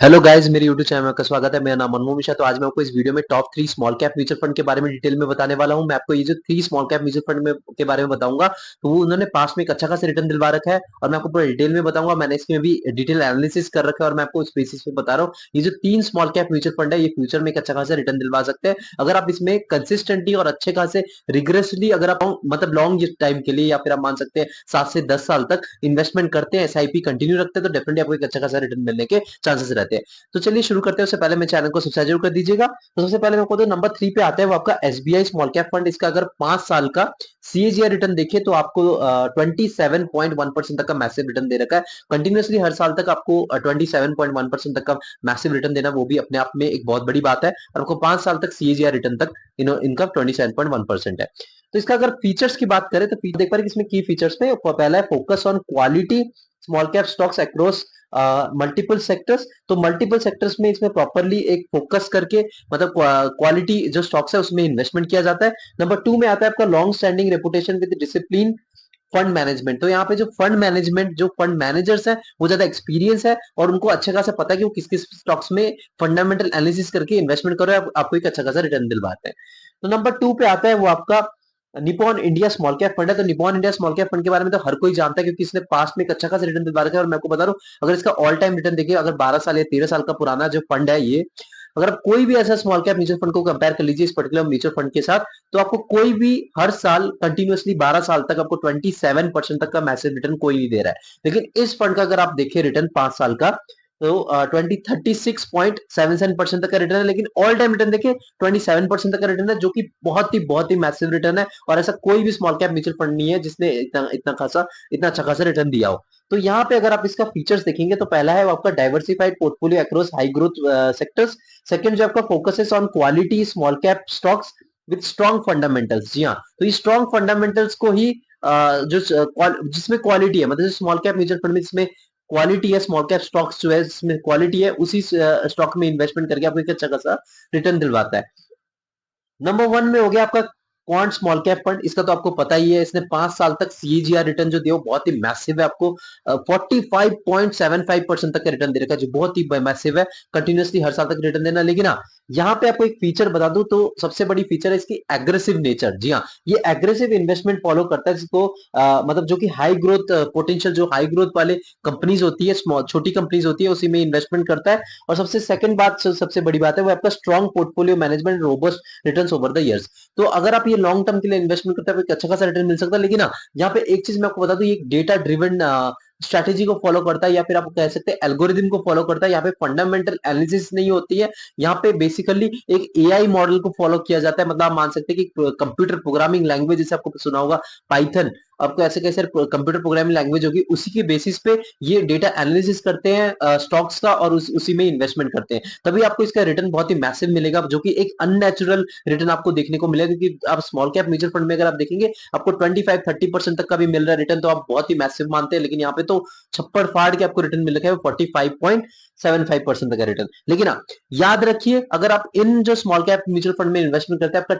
Hello guys, मेरे YouTube channel में आपका स्वागत है। मेरा नाम मनमोहन मिश्रा। तो आज मैं आपको इस वीडियो में top 3 small cap mutual fund के बारे में डिटेल में बताने वाला हूं। मैं आपको ये जो 3 स्मॉल कैप म्यूचुअल फंड में के बारे में बताऊंगा, तो वो उन्होंने पास्ट में एक अच्छा खासा रिटर्न दिलवा रखा है और मैं आपको पूरा डिटेल में बताऊंगा। मैंने इसमें भी डिटेल एनालिसिस कर रखा है और मैं आपको इस बेसिस पे बता रहा हूँ। ये जो 3 स्मॉल कैप म्यूचुअल फंड है, ये फ्यूचर में एक अच्छा खासा रिटर्न दिलवा सकते हैं अगर आप इसमें कंसिस्टेंटली और अच्छे खासे रिग्रेसली अगर आप मतलब लॉन्ग टाइम के लिए, या फिर आप मान सकते हैं 7 से 10 साल तक इन्वेस्टमेंट करते हैं, एसआईपी कंटिन्यू रखते हैं, तो डेफिनेटली आपको एक अच्छा खासा रिटर्न मिलने के चांसेस रहते हैं। तो चलिए शुरू करते हैं। उससे पहले मेरे चैनल को सब्सक्राइब जरूर कर दीजिएगा। तो सबसे पहले मैं आपको तो नंबर 3 पे आता है, वो आपका एसबीआई स्मॉल कैप फंड। इसका अगर 5 साल का सीएजीआर रिटर्न देखिए तो आपको 27.1% तक का मैसिव रिटर्न दे रखा है। कंटिन्यूअसली हर साल तक आपको 27.1% तक का मैसिव रिटर्न देना, वो भी अपने आप में एक बहुत बड़ी बात है। और आपको 5 साल तक सीएजीआर रिटर्न तक इनका 27.1% है। तो इसका अगर फीचर्स की बात करें तो देख पा रहे इसमें की फीचर्स में पहला है focus on quality small cap stocks across multiple sectors. तो मल्टीपल सेक्टर्स में इसमें प्रॉपरली एक फोकस करके मतलब क्वालिटी जो स्टॉक्स है उसमें इन्वेस्टमेंट किया जाता है। नंबर 2 में आता है आपका long standing reputation with discipline fund management. तो यहाँ पे जो फंड मैनेजमेंट जो फंड मैनेजर्स है वो ज्यादा एक्सपीरियंस है और उनको अच्छा खासा पता है कि वो किस किस स्टॉक्स में फंडामेंटल एनालिसिस करके इन्वेस्टमेंट करो, आपको एक अच्छा खासा रिटर्न दिलवाते हैं। तो नंबर 2 पे आता है वो आपका Nippon India small cap fund है। तो Nippon India small cap fund के बारे में तो हर कोई जानता है, क्योंकि इसने पास्ट में एक अच्छा खासा रिटर्न दिलवा रखा है। और मैं आपको बता रहा हूँ, अगर इसका ऑल टाइम रिटर्न देखिए, अगर 12 साल या 13 साल का पुराना जो फंड है ये, अगर आप कोई भी ऐसा स्मॉल कैप म्यूचुअल फंड को कंपेयर कर लीजिए इस पर्टिकुलर म्यूचुअल फंड के साथ, तो आपको कोई भी हर साल कंटिन्यूअसली 12 साल तक आपको 27% तक का मैसिव रिटर्न कोई नहीं दे रहा है। लेकिन इस फंड का अगर आप देखिए रिटर्न 5 साल का, तो 36.77% तक का रिटर्न है। लेकिन ऑल टाइम रिटर्न देखिए 27% तक का रिटर्न है, जो कि बहुत ही मैसिव रिटर्न है। और ऐसा कोई भी स्मॉल कैप म्यूचुअल फंड नहीं है जिसने इतना अच्छा खासा रिटर्न दिया हो। तो यहाँ पे अगर आप इसका फीचर्स देखेंगे तो पहला है वो आपका diversified portfolio across high growth sectors. Second जो आपका फोकस है on quality small cap stocks with strong fundamentals. जी हाँ, तो ये स्ट्रॉन्ग फंडामेंटल्स को ही जिसमें क्वालिटी है, मतलब स्मॉल कैप म्यूचुअल फंड में जिसमें क्वालिटी है, स्मॉल कैप स्टॉक्स जो है जिसमें क्वालिटी है, उसी स्टॉक में इन्वेस्टमेंट करके आपको एक अच्छा खासा रिटर्न दिलवाता है। नंबर 1 में हो गया आपका क्वांट स्मॉल कैप फंड। इसका तो आपको पता ही है, इसने 5 साल तक सीएजीआर रिटर्न जो दिया वो बहुत ही मैसिव है। आपको 45.75% तक का रिटर्न दे रखा है, जो बहुत ही मैसिव है। कंटिन्यूअसली हर साल तक रिटर्न देना। लेकिन हाँ, यहाँ पे आपको एक फीचर बता दूं तो सबसे बड़ी फीचर है इसकी एग्रेसिव नेचर। जी हाँ, ये एग्रेसिव इन्वेस्टमेंट फॉलो करता है, जिसको मतलब जो कि हाई ग्रोथ पोटेंशियल, जो हाई ग्रोथ वाले कंपनीज होती है, छोटी कंपनीज होती है, उसी में इन्वेस्टमेंट करता है। और सबसे सेकंड बात, सबसे बड़ी बात है वो आपका strong portfolio management, robust returns over the years. तो अगर आप ये लॉन्ग टर्म के लिए इन्वेस्टमेंट करते हैं तो अच्छा खासा रिटर्न मिल सकता है। लेकिन ना, यहाँ पे एक चीज मैं आपको बता दूं, ये डेटा ड्रिवन स्ट्रैटेजी को फॉलो करता है, या फिर आप कह सकते हैं एल्गोरिदम को फॉलो करता है। यहाँ पे फंडामेंटल एनालिसिस नहीं होती है, यहाँ पे बेसिकली एक एआई मॉडल को फॉलो किया जाता है। मतलब आप मान सकते हैं कि कंप्यूटर प्रोग्रामिंग लैंग्वेज, जैसे आपको सुना होगा पाइथन, आपको ऐसे कैसे कंप्यूटर प्रोग्रामिंग लैंग्वेज होगी, उसी के बेसिस पे ये डेटा एनालिसिस करते हैं स्टॉक्स का, और उसी में इन्वेस्टमेंट करते हैं। तभी आपको इसका रिटर्न बहुत ही मैसिव मिलेगा, जो कि एक अननेचुरल रिटर्न आपको देखने को मिलेगा। क्योंकि आप स्मॉल कैप म्यूचुअल फंड में अगर आप देखेंगे आपको 25-30% तक का भी मिल रहा है रिटर्न, तो आप बहुत ही मैसिव मानते हैं। लेकिन यहाँ पे तो छप्पड़ फाड़ के आपको रिटर्न मिल रहा है 45.75% तक का रिटर्न। लेकिन हाँ, याद रखिए, अगर आप इन जो स्मॉल कैप म्यूचुअल फंड में इन्वेस्टमेंट करते हैं, आपका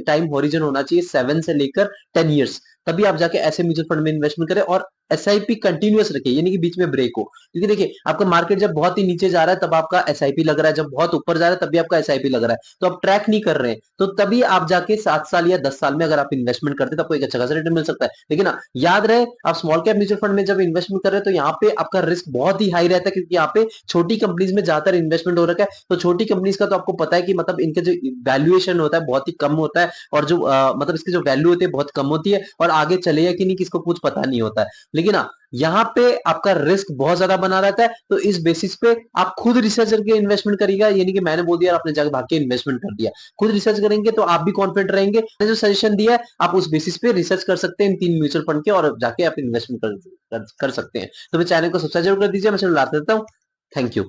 टाइम होरिजन होना चाहिए 7 से लेकर 10 ईयर्स। तभी आप जाके ऐसे म्यूचुअल फंड में इन्वेस्टमेंट करें। और एसआईपी कंटिन्यूअस रखिए, यानी कि बीच में ब्रेक हो। क्योंकि देखिए, आपका मार्केट जब बहुत ही नीचे जा रहा है तब आपका एसआईपी लग रहा है, जब बहुत ऊपर जा रहा है तभी आपका एसआईपी लग रहा है, तो आप ट्रैक नहीं कर रहे हैं। तो तभी आप जाके 7 साल या 10 साल में अगर आप इन्वेस्टमेंट करते हैं तो आपको एक अच्छा खासा रिटर्न मिल सकता है। लेकिन हाँ, याद रहे, आप स्मॉल कैप म्यूचुअल फंड में जब इन्वेस्टमेंट कर रहे हैं तो यहाँ पे आपका रिस्क बहुत ही हाई रहता है, क्योंकि यहाँ पे छोटी कंपनीज में ज्यादातर इन्वेस्टमेंट हो रखा है। तो छोटी कंपनीज का तो आपको पता है कि मतलब इनका जो वैल्यूएशन होता है बहुत ही कम होता है, और जो मतलब इसकी जो वैल्यू होती है बहुत कम होती है, और आगे चलेगा कि नहीं किसको कुछ पता नहीं होता है। लेकिन हाँ, यहाँ पे आपका रिस्क बहुत ज्यादा बना रहता है। तो इस बेसिस पे आप खुद रिसर्च करके इन्वेस्टमेंट करिएगा, यानी कि मैंने बोल दिया आपने जाकर भाग के इन्वेस्टमेंट कर दिया। खुद रिसर्च करेंगे तो आप भी कॉन्फिडेंट रहेंगे। मैंने जो सजेशन दिया है आप उस बेसिस पे रिसर्च कर सकते हैं इन 3 म्यूचुअल फंड के, और जाके आप इन्वेस्टमेंट कर सकते हैं। तो मेरे चैनल को सब्सक्राइब जरूर कर दीजिए। मैं चलो लाते देता हूँ। Thank you.